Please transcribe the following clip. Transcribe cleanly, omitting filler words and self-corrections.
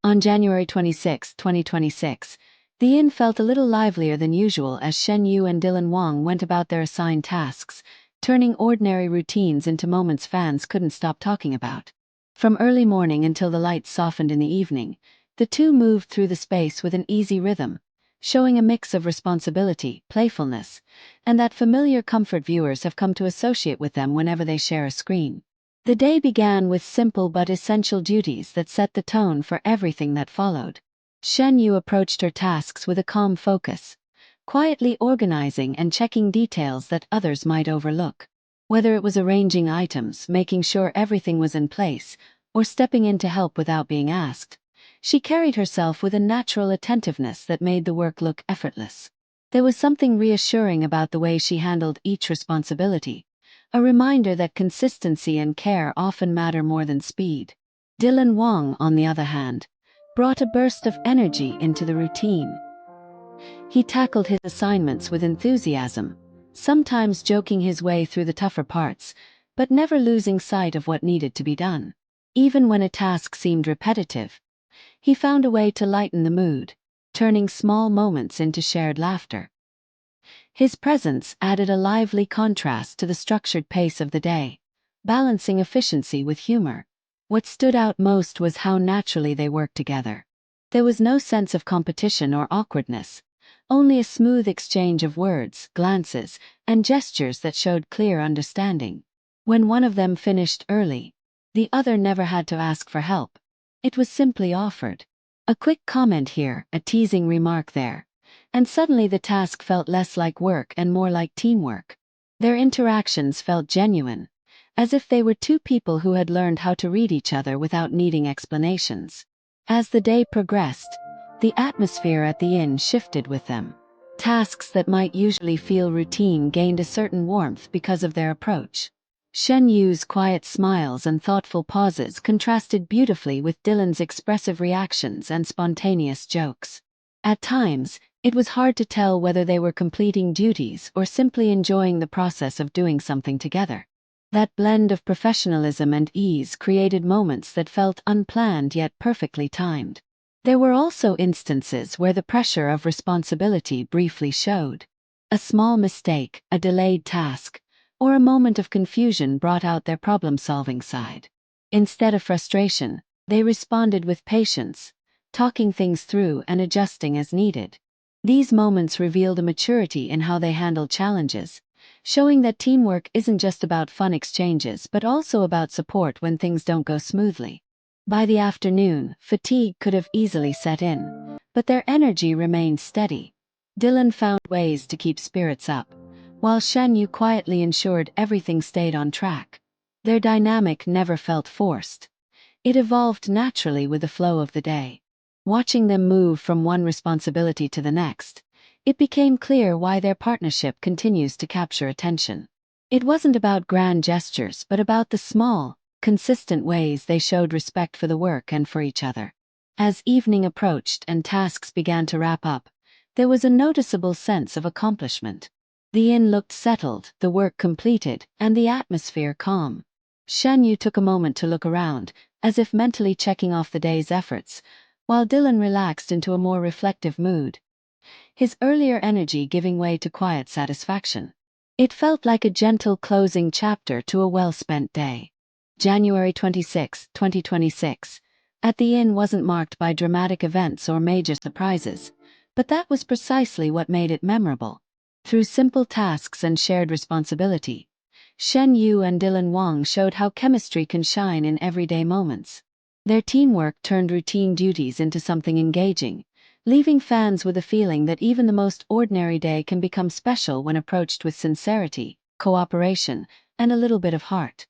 On January 26, 2026, the inn felt a little livelier than usual as Shen Yu and Dylan Wang went about their assigned tasks, turning ordinary routines into moments fans couldn't stop talking about. From early morning until the lights softened in the evening, the two moved through the space with an easy rhythm, showing a mix of responsibility, playfulness, and that familiar comfort viewers have come to associate with them whenever they share a screen. The day began with simple but essential duties that set the tone for everything that followed. Shen Yu approached her tasks with a calm focus, quietly organizing and checking details that others might overlook. Whether it was arranging items, making sure everything was in place, or stepping in to help without being asked, she carried herself with a natural attentiveness that made the work look effortless. There was something reassuring about the way she handled each responsibility, a reminder that consistency and care often matter more than speed. Dylan Wang, on the other hand, brought a burst of energy into the routine. He tackled his assignments with enthusiasm, sometimes joking his way through the tougher parts, but never losing sight of what needed to be done. Even when a task seemed repetitive, he found a way to lighten the mood, turning small moments into shared laughter. His presence added a lively contrast to the structured pace of the day, balancing efficiency with humor. What stood out most was how naturally they worked together. There was no sense of competition or awkwardness, only a smooth exchange of words, glances, and gestures that showed clear understanding. When one of them finished early, the other never had to ask for help. It was simply offered. A quick comment here, a teasing remark there, and suddenly the task felt less like work and more like teamwork. Their interactions felt genuine, as if they were two people who had learned how to read each other without needing explanations. As the day progressed, the atmosphere at the inn shifted with them. Tasks that might usually feel routine gained a certain warmth because of their approach. Shen Yu's quiet smiles and thoughtful pauses contrasted beautifully with Dylan's expressive reactions and spontaneous jokes. At times, it was hard to tell whether they were completing duties or simply enjoying the process of doing something together. That blend of professionalism and ease created moments that felt unplanned yet perfectly timed. There were also instances where the pressure of responsibility briefly showed. A small mistake, a delayed task, or a moment of confusion brought out their problem-solving side. Instead of frustration, they responded with patience, talking things through and adjusting as needed. These moments revealed a maturity in how they handled challenges, showing that teamwork isn't just about fun exchanges but also about support when things don't go smoothly. By the afternoon, fatigue could have easily set in, but their energy remained steady. Dylan found ways to keep spirits up, while Shen Yu quietly ensured everything stayed on track. Their dynamic never felt forced. It evolved naturally with the flow of the day. Watching them move from one responsibility to the next, it became clear why their partnership continues to capture attention. It wasn't about grand gestures but about the small, consistent ways they showed respect for the work and for each other. As evening approached and tasks began to wrap up, there was a noticeable sense of accomplishment. The inn looked settled, the work completed, and the atmosphere calm. Shen Yu took a moment to look around, as if mentally checking off the day's efforts, while Dylan relaxed into a more reflective mood, his earlier energy giving way to quiet satisfaction. It felt like a gentle closing chapter to a well-spent day. January 26, 2026. At the inn wasn't marked by dramatic events or major surprises, but that was precisely what made it memorable. Through simple tasks and shared responsibility, Shen Yu and Dylan Wang showed how chemistry can shine in everyday moments. Their teamwork turned routine duties into something engaging, leaving fans with a feeling that even the most ordinary day can become special when approached with sincerity, cooperation, and a little bit of heart.